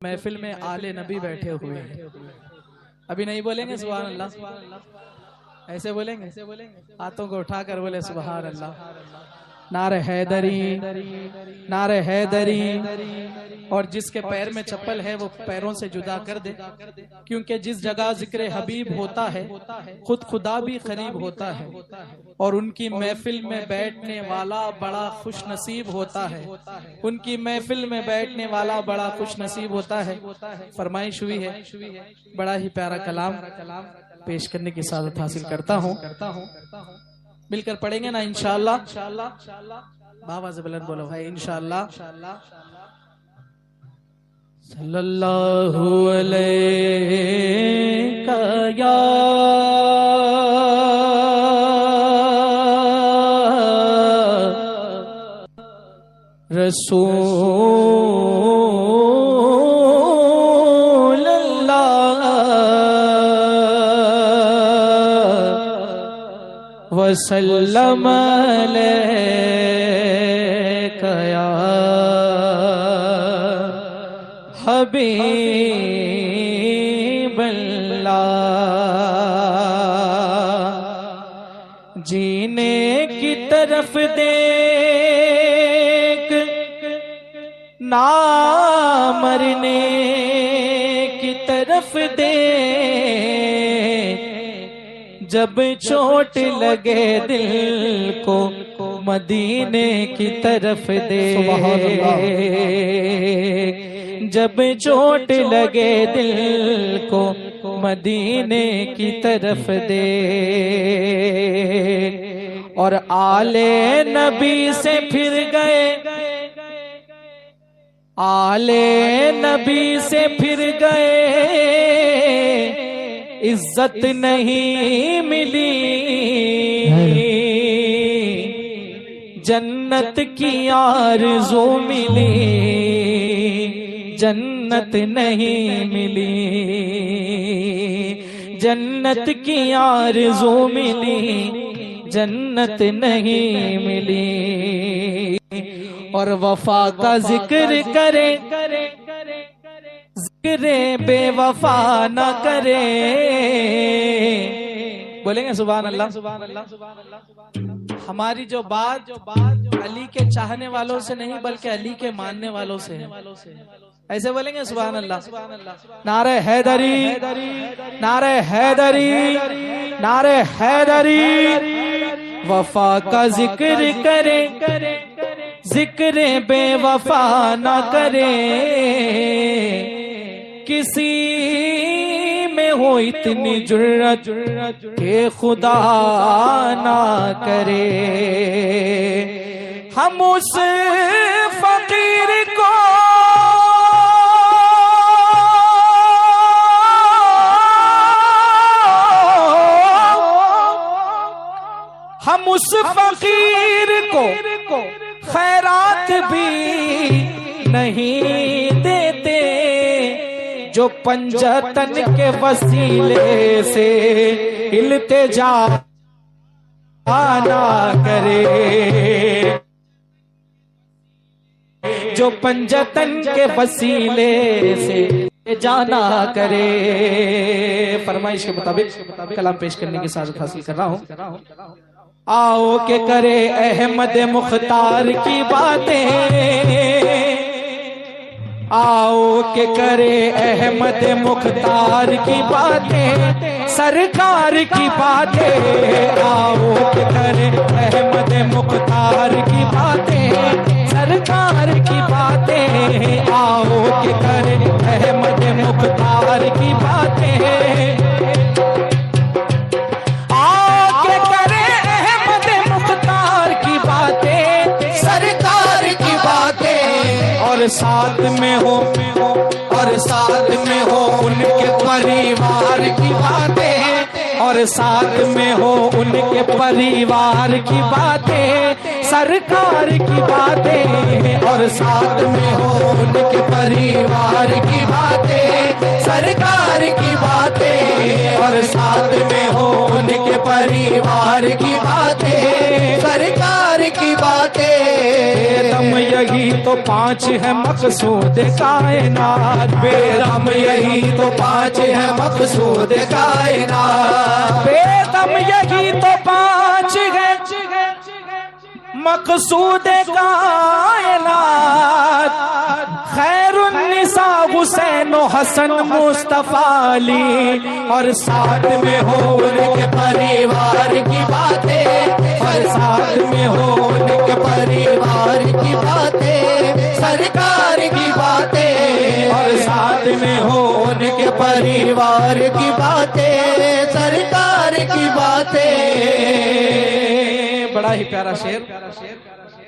महफिल में आले नबी बैठे हुए हैं। अभी नहीं बोलेंगे सुभान अल्लाह, ऐसे बोलेंगे, हाथों को उठाकर बोले सुभान अल्लाह। नारे हैदरी, नारे हैदरी। और जिसके पैर में चप्पल है वो पैरों से जुदा कर दे, क्योंकि जिस जगह जिक्र हबीब होता है खुद खुदा भी करीब होता है, और उनकी महफिल में बैठने वाला बड़ा खुश नसीब होता है। उनकी महफिल में बैठने वाला बड़ा खुश नसीब होता है। फरमाइश हुई है, बड़ा ही प्यारा कलाम पेश करने की सादत हासिल करता हूँ। मिलकर पढ़ेंगे ना इंशाअल्लाह। बाबा से बुलंद बोलो भाई इंशाअल्लाह। सल्लल्लाहु अलैहि या रसूल अल्लाह वसल्लम अलैका या हबीब अल्लाह। जीने की तरफ देख ना मरने की तरफ दे, जब चोट लगे दिल को मदीने की तरफ दे। जब चोट लगे दिल को मदीने की तरफ दे, और आले नबी से फिर गए, आले नबी से फिर गए, इज्जत नहीं मिली, जन्नत की आरज़ू मिली, जन्नत नहीं मिली, जन्नत की आरज़ू मिली, जन्नत नहीं मिली। और वफा का जिक्र करे, जिक्र बेवफा न करे। बोलेंगे सुभान अल्लाह, सुभान अल्लाह, सुभान अल्लाह। हमारी जो बात अली के चाहने वालों से नहीं बल्कि अली के मानने वालों से है। ऐसे बोलेंगे सुभान अल्लाह। नारे हैदरी, नारे हैदरी, नारे हैदरी। वफा का जिक्र करे, जिक्र बेवफा न करे। किसी में हो इतनी जुर्रत के खुदा ना करे। हम उस फकीर को हम उस फकीर को खैरात भी नहीं देते, जो पंजतन के वसीले से इल्तिजा ना करे, जो पंजतन के वसीले से जाना करे। फरमाइश के मुताबिक कलाम पेश करने की साज़त हासिल कर रहा हूँ। आओ के करे अहमद मुख्तार की बातें, आओ के करे अहमद मुख्तार की बातें, सरकार की बातें। आओ के करे अहमद मुख्तार की बातें, सरकार की बातें। आओ के करे अहमद मुख्तार की बातें, और साथ में हो, और साथ में हो उनके परिवार की बातें, और साथ में हो उनके परिवार की बातें, सरकार की बातें। और साथ में हो उनके परिवार की बातें, सरकार की बातें। और साथ में हो उनके परिवार की बातें, सरकार की बातें। यही तो पांच है मकसूद कायनात, बेदम यही तो पांच है मकसूद कायनात, बेदम यही तो पांच है मकसूद कायनात। खैरुन्निसा हुसैन हसन मुस्तफा अली, और साथ में हो उनके परिवार की बातें, और साथ में हो उनके परिवार की बातें, सरकार की बातें, और साथ में हो उनके परिवार की बातें, सरकार की बातें। बड़ा ही प्यारा शेर।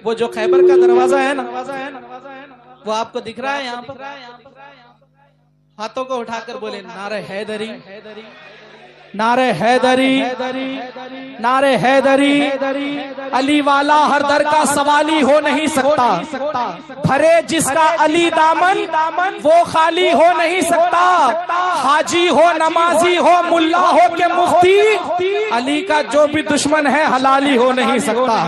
वो जो खैबर का दरवाजा है ना, वो आपको दिख रहा है यहाँ पर? हाथों को उठाकर बोले नारे हैदरी, नारे हैदरी, नारे हैदरी। अली वाला हर दर का सवाली हो नहीं सकता, भरे जिसका अली दामन वो खाली हो नहीं सकता। हाजी हो, नमाजी हो, मुल्ला हो के मुफ्ती, अली का जो भी दुश्मन है हलाली हो नहीं सकता।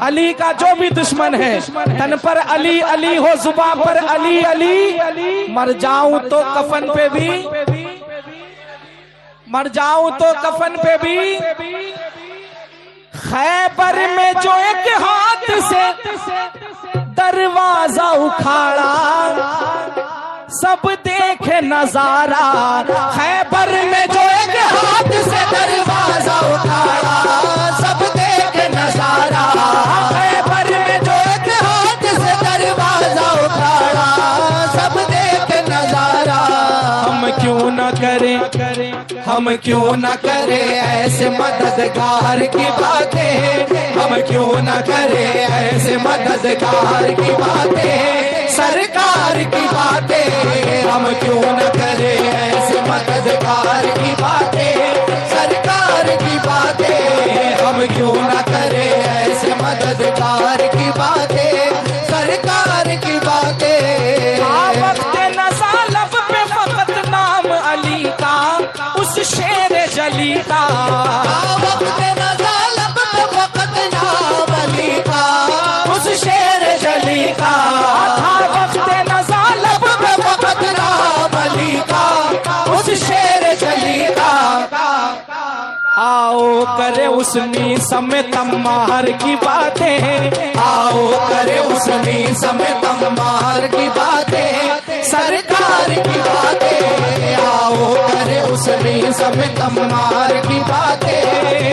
अली का जो भी दुश्मन है, तन पर अली अली हो, जुबान पर अली अली। मर जाऊं तो कफन पे भी, मर जाऊं तो कफन पे भी। खैबर में जो एक हाथ से दरवाजा उखाड़ा, सब देखे नजारा। खैबर में जो एक हाथ से दरवाजा उखाड़ा, सब देखे नजारा। खैबर में जो एक हाथ से दरवाजा उखाड़ा, सब देखे नजारा। हम क्यों न करें, हम क्यों न करें ऐसे मददगार की बातें, हम क्यों न करें ऐसे मददगार की बातें, सरकार की बातें। हम क्यों न करें ऐसे मददगार की बातें, सरकार की बातें। हम क्यों न करें ऐसे मददगार की बातें, सरकार की बातें। शेर जली का वक्त नज़ालब पे वक्त नाम अली का, उस शेर जली का था वक्त नज़ालब पे वक्त नाम अली का, उस शेर जली का। आओ करे उसनी समय तम्मार की बातें, आओ करे उसनी समय तम्मार की बातें, सरकार की बातें। आओ करे उसनी समय तम्मार की बातें,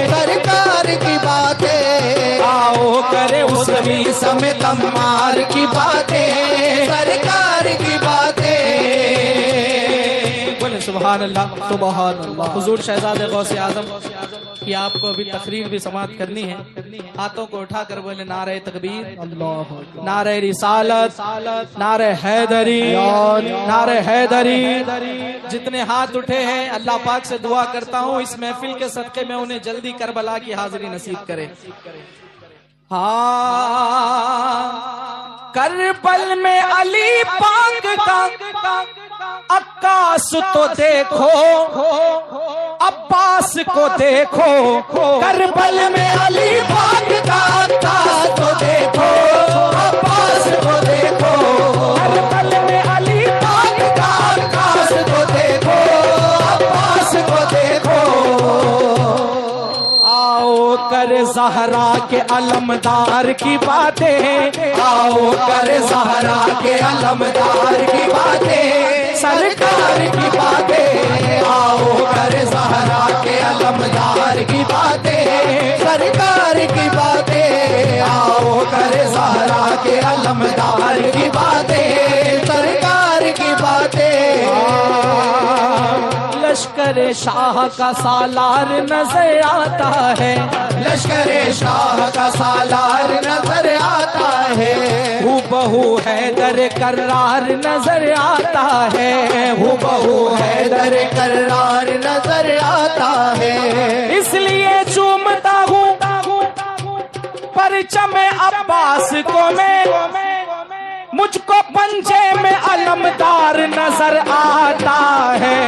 सरकार की बातें। आओ करे उसनी समय तम्मार की बातें, सरकार की बातें। बोले सुभान अल्लाह, सुभान अल्लाह। हुजूर शहजादे गौसे आजम कि आपको अभी तकरीर भी समाप्त करनी है। हाथों को उठाकर बोले नारे तकबीर, नारे रिसालत, नारे हैदरी, नारे हैदरी। जितने हाथ उठे हैं अल्लाह पाक से दुआ करता हूँ इस महफिल के सदके में उन्हें जल्दी करबला की हाजिरी नसीब करे। हाँ, करबल में अली पाक का अक्कास तो देखो, अब्बास को देखो। करबल में अली पाक का अक्कास तो देखो, अब्बास को देखो। करबल में अली पाक का अक्कास तो देखो, अब्बास को देखो। आओ कर ज़हरा के अलमदार की बातें, आओ कर ज़हरा के अलमदार की बातें, सरकार की बातें। आओ कर ज़हरा के अलमदार की बातें, सरकार की बातें। आओ कर ज़हरा के अलमदार की बातें, सरकार की बातें। लश्कर शाह का सालार नजर आता है, लश्कर शाह का सालार नजर आता है। हूबहू हैदर कर्रार नजर आता है, हूबहू हैदर कर्रार नजर आता है। इसलिए चूमता हूँ परचम अब्बास को मैं, मुझको पंजे में अलमदार नजर आता है।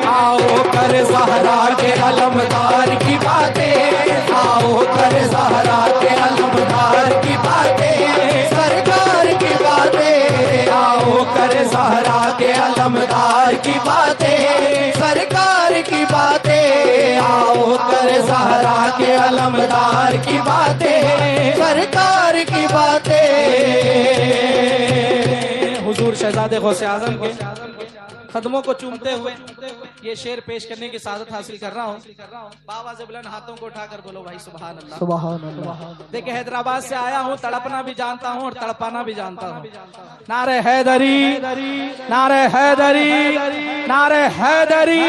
आओ कर ज़हरा के अलमदार की बातें, आओ कर ज़हरा के अलमदार की बातें, सरकार की सहरा के अलमदार की बातें, सरकार की बातें। आओ कर सहरा के अलमदार की बातें, सरकार की बातें। हुजूर शहजादे गौसे आजम के कदमों को चूमते हुए ये शेर पेश करने की सादत हासिल कर रहा हूँ। बाबा से बुलंद हाथों को उठाकर बोलो भाई सुभान अल्लाह। सुभान अल्लाह। देखिए हैदराबाद से आया हूँ, तड़पना भी जानता हूँ और तड़पाना भी जानता हूँ। नारे हैदरी, नारे हैदरी, नारे हैदरी।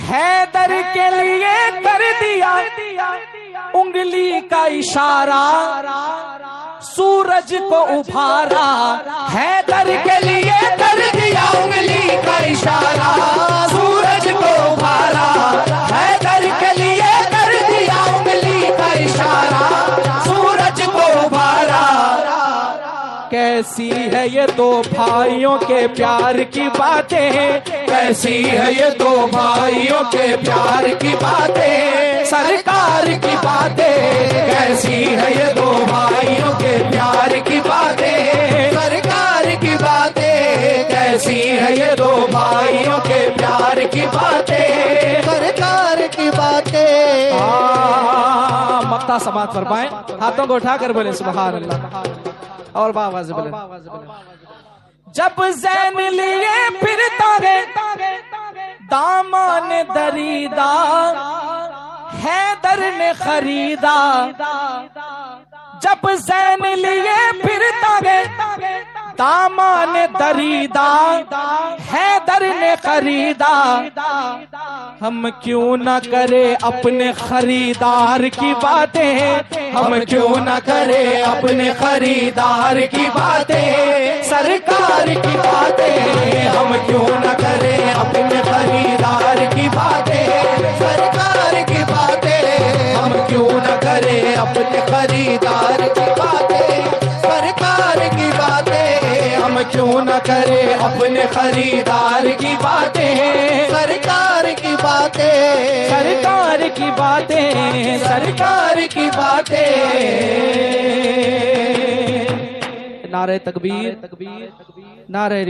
हैदर के लिए कर दिया उंगली का इशारा, सूरज को उभारा। हैदर के लिए कर दिया उंगली का इशारा, सूरज को उभारा। हैदर के लिए कर दिया उंगली का इशारा, सूरज को उभारा। कैसी है ये दो भाइयों के प्यार की बातें, कैसी है ये दो भाइयों के प्यार की बातें, सरकार की बातें। कैसी है ये दो भाइयों के प्यार की बातें, सरकार की बातें। कैसी है ये दो भाइयों के प्यार की बातें, सरकार की बातें। मक्ता समात फरमाएं, हाथों को उठाकर बोले सुभान अल्लाह और बाबा से बोले। जब ज़ैन लिए फिरता है दामन दरीदा, हैदर ने खरीदा। जब ज़ैन लिए फिरता है दामन दरीदा, हैदर ने खरीदा। हम क्यों न करें अपने खरीदार की बातें, हम क्यों न करें अपने खरीदार की बातें, सरकार की बातें। हम क्यों न करें अपने खरीदार की बातें, सरकार की बातें। हम क्यों न करें अपने खरीदार की बातें, सरकार की बातें। हम क्यों न करें अपने खरीदार की बातें, सरकार की बातें, सरकार की बातें, सरकार की बातें। नारे तकबीर, नारे